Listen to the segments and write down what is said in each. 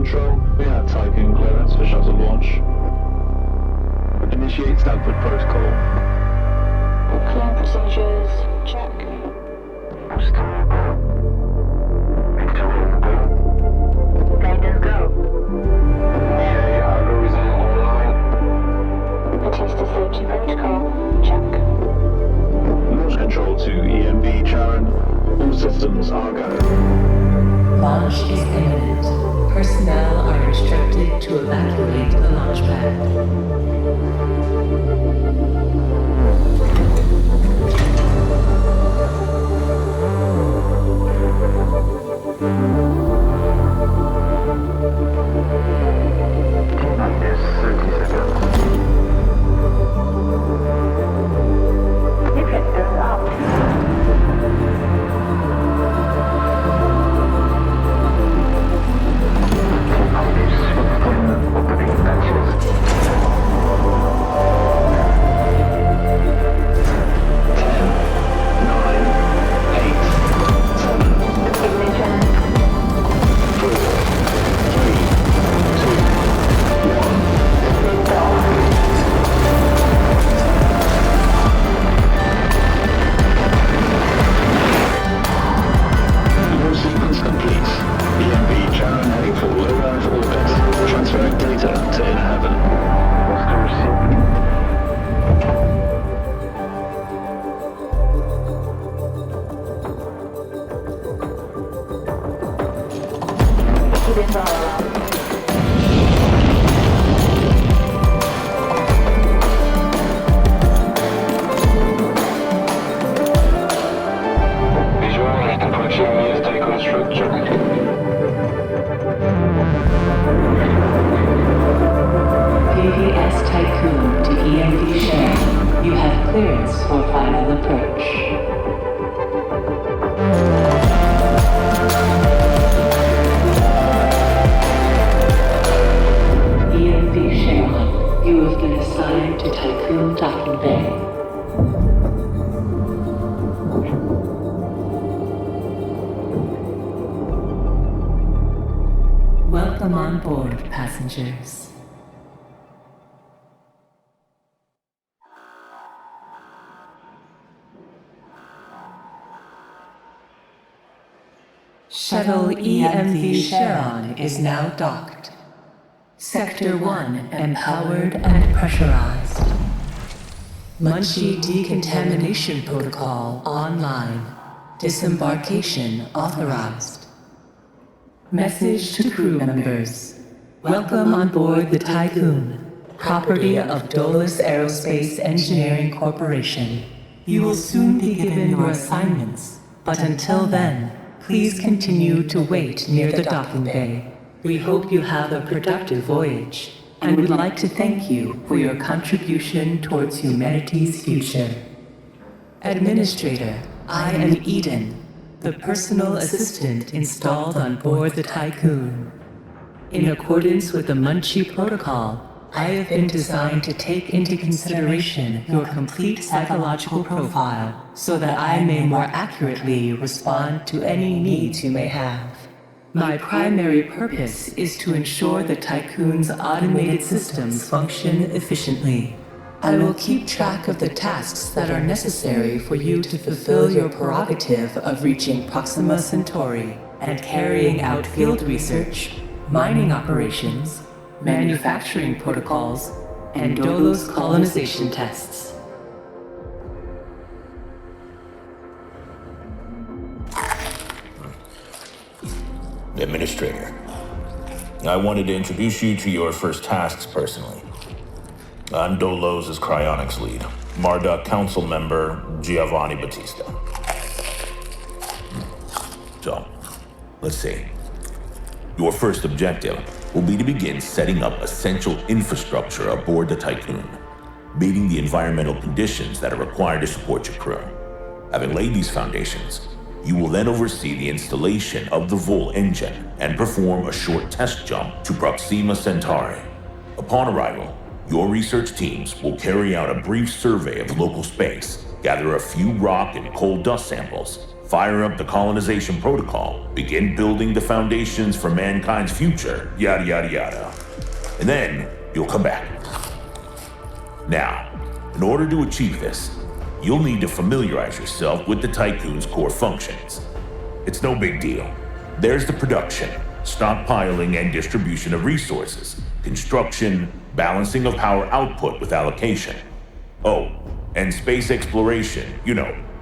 control, we have Tycoon clearance for shuttle launch. Initiate Stanford protocol. Clear procedures, check. Guidance go. EA algorithm online. Batista safety protocol, check. Launch control to EMB Charon. All systems are go. Launch is imminent. Personnel are instructed to evacuate the launch pad. Welcome on board, passengers. Shuttle EMV Charon is now docked. Sector 1 empowered and pressurized. Munchie decontamination protocol online. Disembarkation authorized. Message to crew members. Welcome on board the Tycoon, property of Dolus Aerospace Engineering Corporation. You will soon be given your assignments, but until then, please continue to wait near the docking bay. We hope you have a productive voyage, and would like to thank you for your contribution towards humanity's future. Administrator, I am Eden, the personal assistant installed on board the Tycoon. In accordance with the Munchie Protocol, I have been designed to take into consideration your complete psychological profile so that I may more accurately respond to any needs you may have. My primary purpose is to ensure the Tycoon's automated systems function efficiently. I will keep track of the tasks that are necessary for you to fulfill your prerogative of reaching Proxima Centauri and carrying out field research, mining operations, manufacturing protocols, and Dolos colonization tests. Administrator, I wanted to introduce you to your first tasks personally. I'm Dolos' cryonics lead, Marduk Council member Giovanni Battista. So, let's see. Your first objective will be to begin setting up essential infrastructure aboard the Tycoon, meeting the environmental conditions that are required to support your crew. Having laid these foundations, you will then oversee the installation of the Vol engine and perform a short test jump to Proxima Centauri. Upon arrival, your research teams will carry out a brief survey of local space, gather a few rock and coal dust samples, fire up the colonization protocol, begin building the foundations for mankind's future, yada yada yada. And then you'll come back. Now, in order to achieve this, you'll need to familiarize yourself with the Tycoon's core functions. It's no big deal. There's the production, stockpiling and distribution of resources, construction, balancing of power output with allocation. Oh, and space exploration,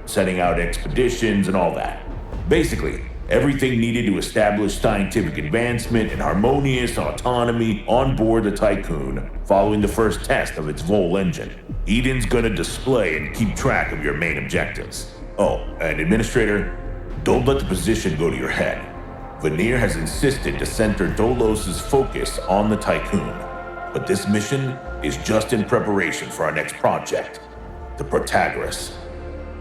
setting out expeditions and all that. Basically, everything needed to establish scientific advancement and harmonious autonomy on board the Tycoon following the first test of its Vol engine. Eden's gonna display and keep track of your main objectives. Oh, and Administrator, don't let the position go to your head. Veneer has insisted to center Dolos's focus on the Tycoon, but this mission is just in preparation for our next project, the Protagoras.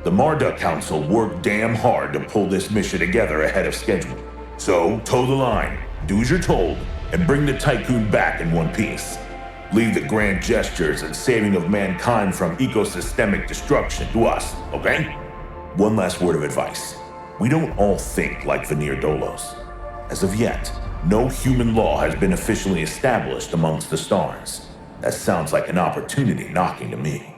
The Marduk Council worked damn hard to pull this mission together ahead of schedule. So, toe the line, do as you're told, and bring the Tycoon back in one piece. Leave the grand gestures and saving of mankind from ecosystemic destruction to us, okay? One last word of advice. We don't all think like Veneer Dolos. As of yet, no human law has been officially established amongst the stars. That sounds like an opportunity knocking to me.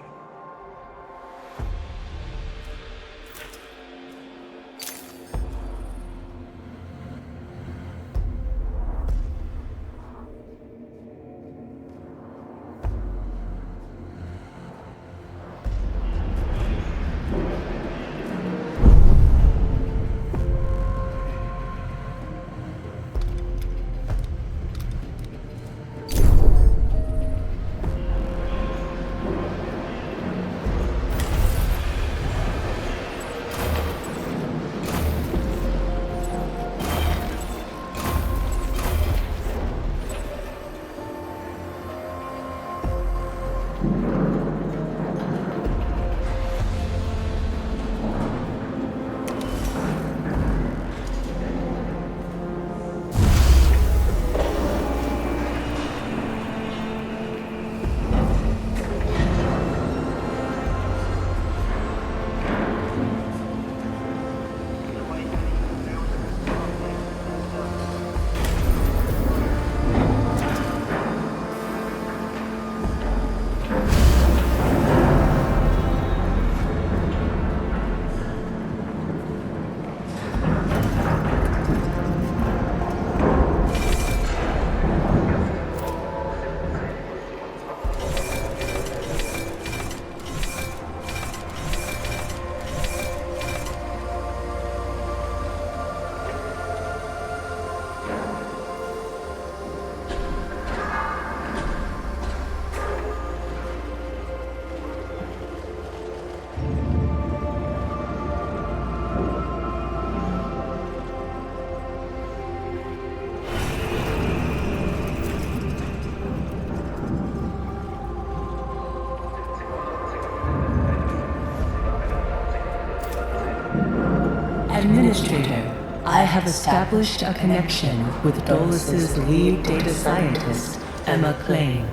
Administrator, I have established a connection with Dolos's lead data scientist, Emma Klein.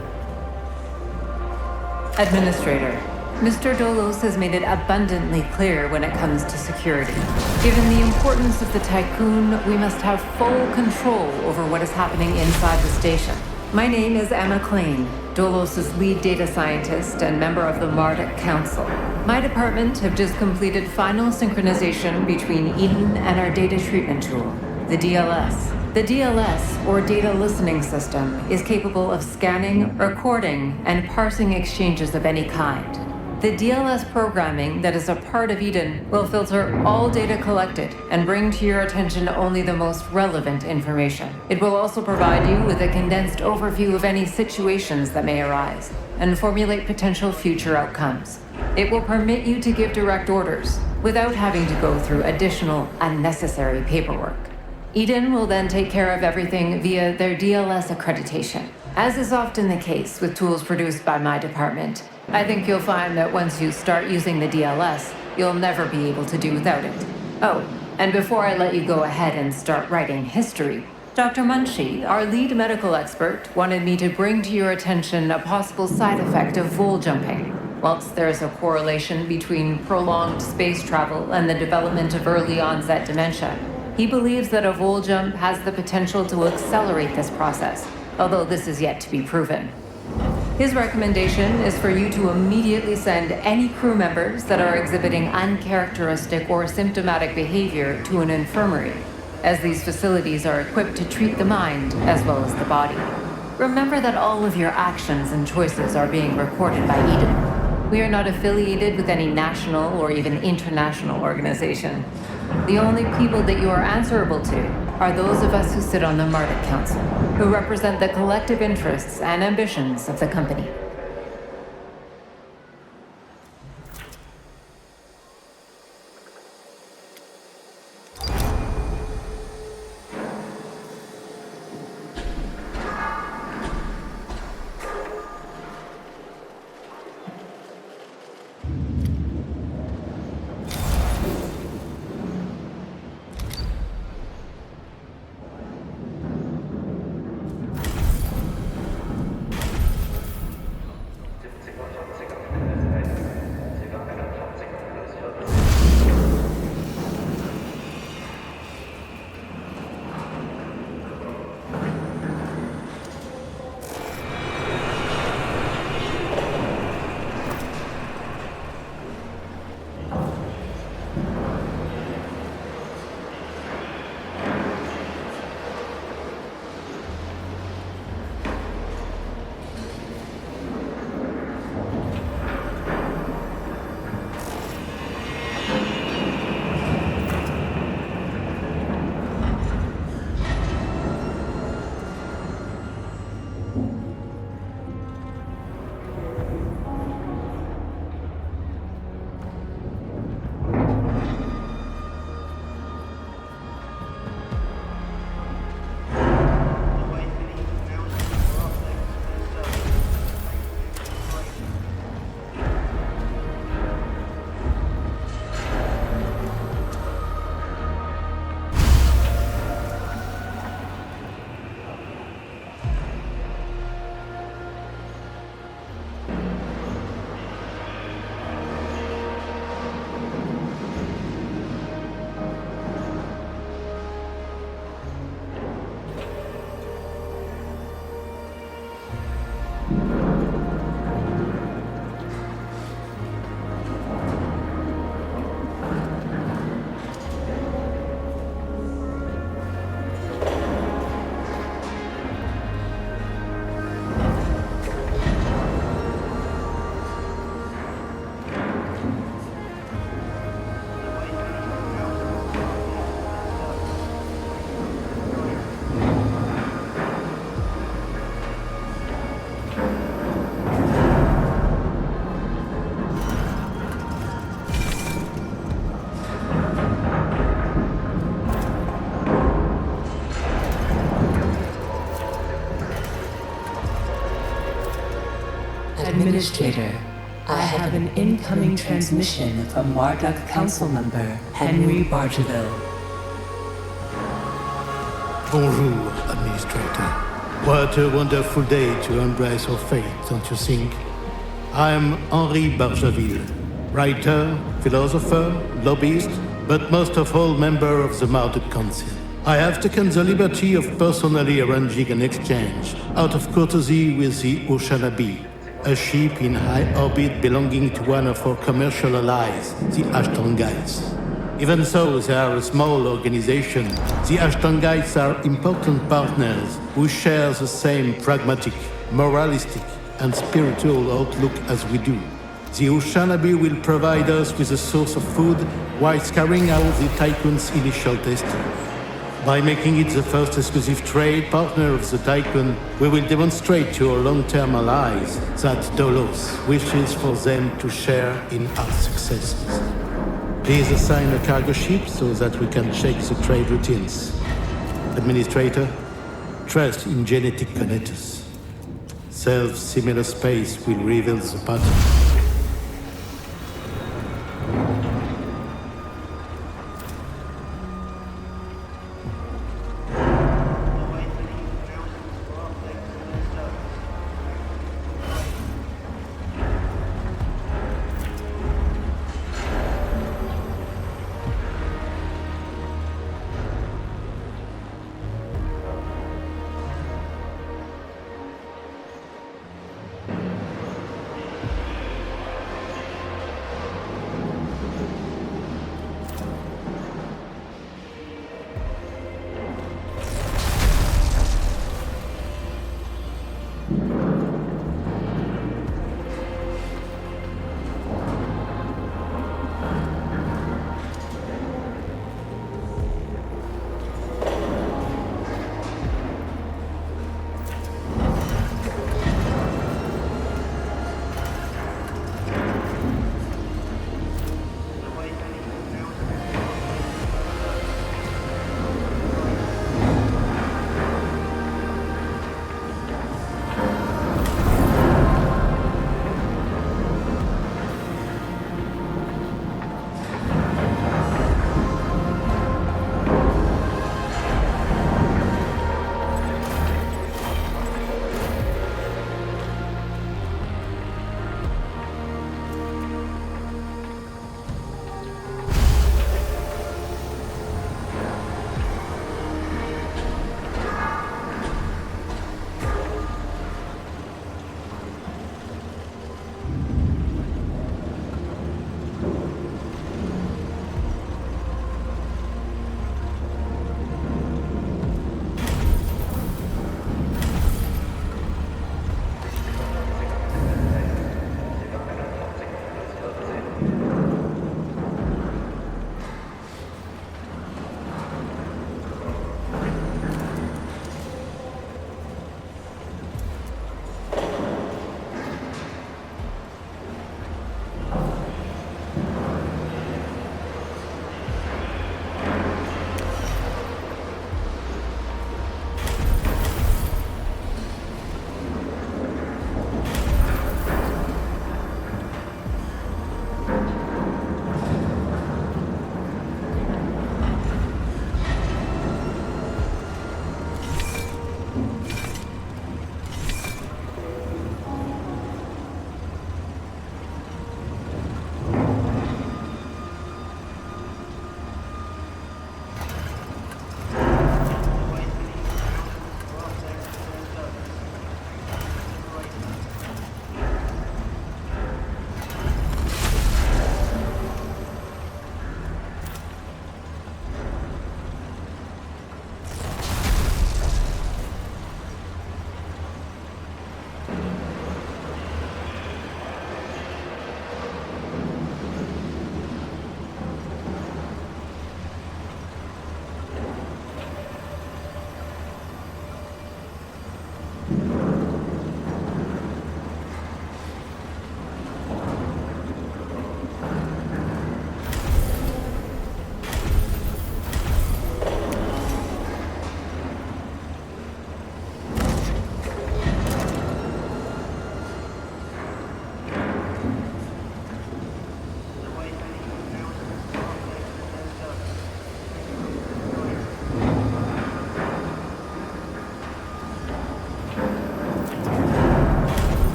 Administrator, Mr. Dolos has made it abundantly clear when it comes to security. Given the importance of the Tycoon, we must have full control over what is happening inside the station. My name is Emma Klein, Dolos's lead data scientist and member of the Marduk Council. My department have just completed final synchronization between Eden and our data treatment tool, the DLS. The DLS, or Data Listening System, is capable of scanning, recording, and parsing exchanges of any kind. The DLS programming that is a part of Eden will filter all data collected and bring to your attention only the most relevant information. It will also provide you with a condensed overview of any situations that may arise and formulate potential future outcomes. It will permit you to give direct orders without having to go through additional unnecessary paperwork. Eden will then take care of everything via their DLS accreditation. As is often the case with tools produced by my department, I think you'll find that once you start using the DLS, you'll never be able to do without it. Oh, and before I let you go ahead and start writing history, Dr. Munshi, our lead medical expert, wanted me to bring to your attention a possible side effect of vol jumping. Whilst there is a correlation between prolonged space travel and the development of early onset dementia, he believes that a vol jump has the potential to accelerate this process, although this is yet to be proven. His recommendation is for you to immediately send any crew members that are exhibiting uncharacteristic or symptomatic behavior to an infirmary, as these facilities are equipped to treat the mind as well as the body. Remember that all of your actions and choices are being recorded by Eden. We are not affiliated with any national or even international organization. The only people that you are answerable to are those of us who sit on the Marduk Council, who represent the collective interests and ambitions of the company. Administrator, I have an incoming transmission from Marduk Council member Henry Bargeville. Bonjour, Administrator. What a wonderful day to embrace our fate, don't you think? I'm Henri Bargeville, writer, philosopher, lobbyist, but most of all member of the Marduk Council. I have taken the liberty of personally arranging an exchange out of courtesy with the Oceanabe, a ship in high orbit belonging to one of our commercial allies, the Ashtongites. Even though they are a small organization, the Ashtongites are important partners who share the same pragmatic, moralistic, and spiritual outlook as we do. The Oceanabe will provide us with a source of food while carrying out the Tycoon's initial testing. By making it the first exclusive trade partner of the Tycoon, we will demonstrate to our long-term allies that Dolos wishes for them to share in our successes. Please assign a cargo ship so that we can check the trade routines. Administrator, trust in genetic connectors. Self-similar space will reveal the pattern.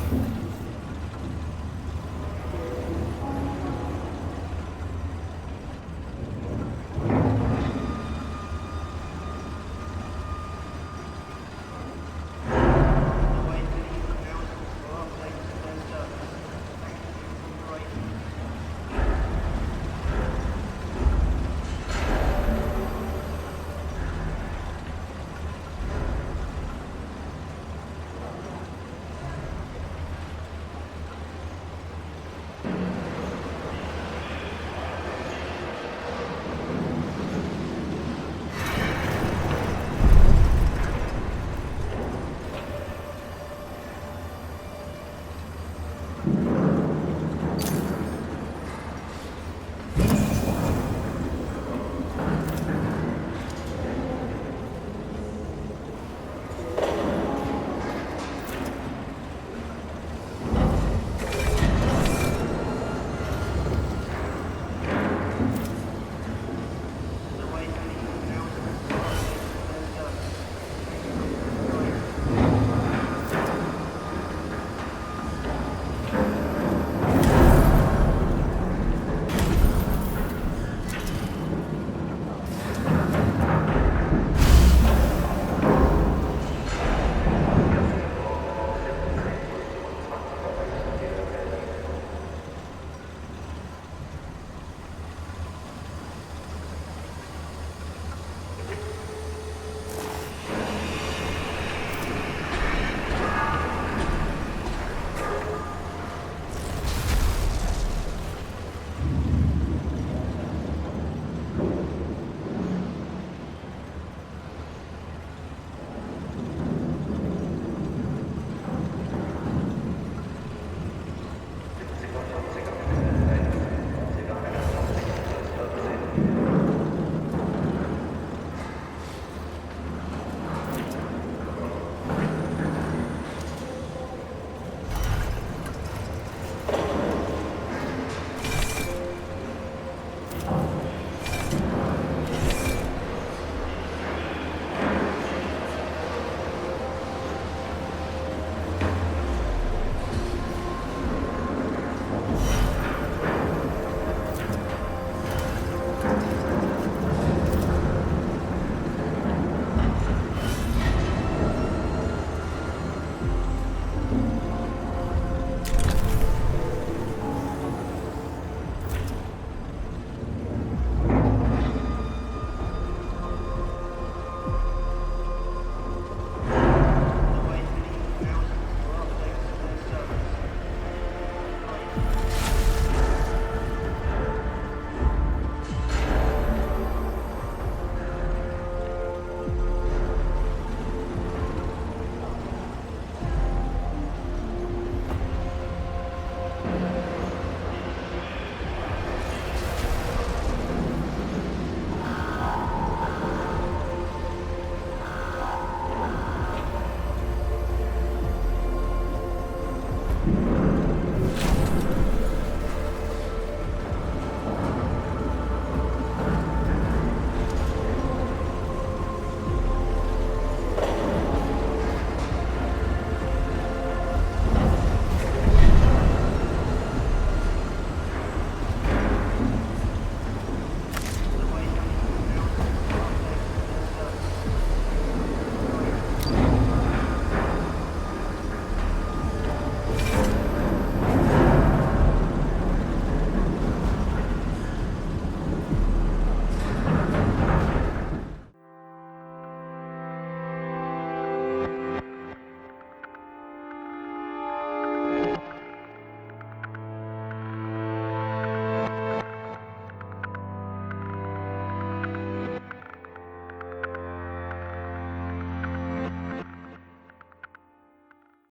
1.